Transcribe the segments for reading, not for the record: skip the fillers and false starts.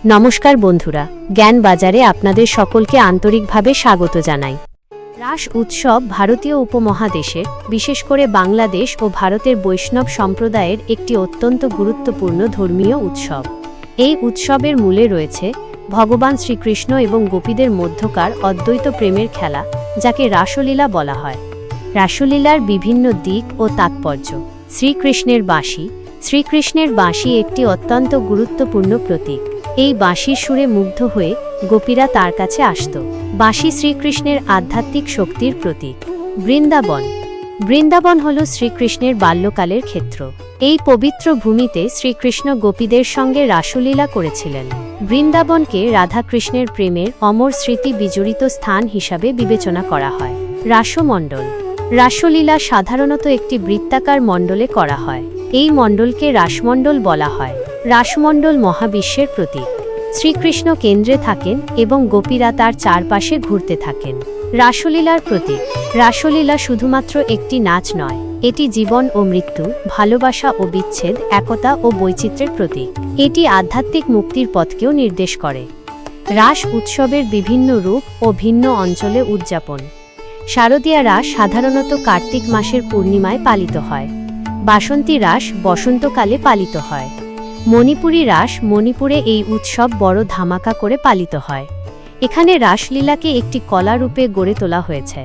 নমস্কার বন্ধুরা, জ্ঞান বাজারে আপনাদের সকলকে আন্তরিকভাবে স্বাগত জানাই। রাস উৎসব ভারতীয় উপমহাদেশের, বিশেষ করে বাংলাদেশ ও ভারতের বৈষ্ণব সম্প্রদায়ের একটি অত্যন্ত গুরুত্বপূর্ণ ধর্মীয় উৎসব। এই উৎসবের মূলে রয়েছে ভগবান শ্রীকৃষ্ণ এবং গোপীদের মধ্যকার অদ্বৈত প্রেমের খেলা, যাকে রাসলীলা বলা হয়। রাসলীলার বিভিন্ন দিক ও তাৎপর্য। শ্রীকৃষ্ণের বাঁশি একটি অত্যন্ত গুরুত্বপূর্ণ প্রতীক। এই বাঁশির সুরে মুগ্ধ হয়ে গোপীরা তার কাছে আসত। বাঁশি শ্রীকৃষ্ণের আধ্যাত্মিক শক্তির প্রতীক। বৃন্দাবন হল শ্রীকৃষ্ণের বাল্যকালের ক্ষেত্র। এই পবিত্র ভূমিতে শ্রীকৃষ্ণ গোপীদের সঙ্গে রাসলীলা করেছিলেন। বৃন্দাবনকে রাধাকৃষ্ণের প্রেমের অমর স্মৃতি বিজড়িত স্থান হিসাবে বিবেচনা করা হয়। রাসমণ্ডল। রাসলীলা সাধারণত একটি বৃত্তাকার মণ্ডলে করা হয়। এই মণ্ডলকে রাসমণ্ডল বলা হয়। রাসমণ্ডল মহাবিশ্বের প্রতীক। শ্রীকৃষ্ণ কেন্দ্রে থাকেন এবং গোপীরা তার চারপাশে ঘুরতে থাকেন। রাসলীলার প্রতীক। রাসলীলা শুধুমাত্র একটি নাচ নয়, এটি জীবন ও মৃত্যু, ভালোবাসা ও বিচ্ছেদ, একতা ও বৈচিত্র্যের প্রতীক। এটি আধ্যাত্মিক মুক্তির পথকেও নির্দেশ করে। রাস উৎসবের বিভিন্ন রূপ ও ভিন্ন অঞ্চলে উদযাপন। শারদীয়া রাস সাধারণত কার্তিক মাসের পূর্ণিমায় পালিত হয়। বাসন্তী রাস বসন্তকালে পালিত হয়। মণিপুরী রাস মণিপুরে এই উৎসব বড় ধামাকা করে পালিত হয়। এখানে রাসলীলাকে একটি কলা রূপে গড়ে তোলা হয়েছে।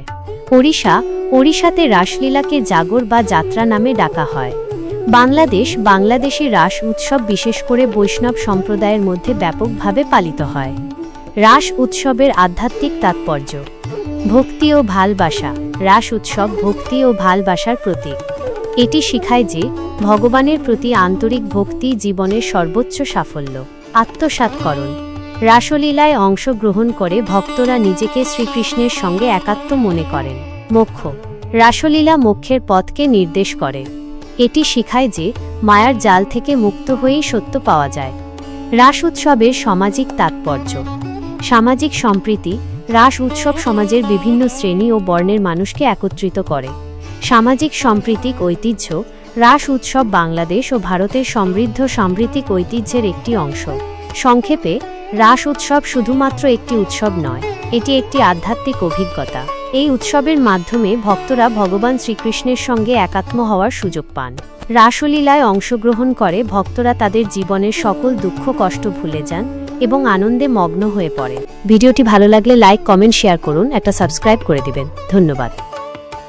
ওড়িশাতে রাসলীলাকে জাগর বা যাত্রা নামে ডাকা হয়। বাংলাদেশি রাস উৎসব বিশেষ করে বৈষ্ণব সম্প্রদায়ের মধ্যে ব্যাপকভাবে পালিত হয়। রাস উৎসবের আধ্যাত্মিক তাৎপর্য। ভক্তি ও ভালোবাসা। রাস উৎসব ভক্তি ও ভালোবাসার প্রতীক। এটি শিখায় যে ভগবানের প্রতি আন্তরিক ভক্তি জীবনের সর্বোচ্চ সাফল্য। আত্মসাৎকরণ। রাসলীলায় অংশগ্রহণ করে ভক্তরা নিজেকে শ্রীকৃষ্ণের সঙ্গে একাত্ম মনে করেন। মোক্ষ। রাসলীলা মোক্ষের পথকে নির্দেশ করে। এটি শিখায় যে মায়ার জাল থেকে মুক্ত হয়েই সত্য পাওয়া যায়। রাস উৎসবের সামাজিক তাৎপর্য। সামাজিক সম্প্রীতি। রাস উৎসব সমাজের বিভিন্ন শ্রেণী ও বর্ণের মানুষকে একত্রিত করে। সামাজিক সাম্প্রতিক ঐতিহ্য। রাস উৎসব বাংলাদেশ ও ভারতের সমৃদ্ধ সাম্প্রতিক ঐতিহ্যের একটি অংশ। সংক্ষেপে, রাস উৎসব শুধুমাত্র একটি উৎসব নয়, এটি একটি আধ্যাত্মিক অভিজ্ঞতা। এই উৎসবের মাধ্যমে ভক্তরা ভগবান শ্রীকৃষ্ণের সঙ্গে একাত্ম হওয়ার সুযোগ পান। রাসলীলায় অংশগ্রহণ করে ভক্তরা তাদের জীবনের সকল দুঃখ কষ্ট ভুলে যান এবং আনন্দে মগ্ন হয়ে পড়ে। ভিডিওটি ভালো লাগলে লাইক, কমেন্ট, শেয়ার করুন, একটা সাবস্ক্রাইব করে দিবেন। ধন্যবাদ।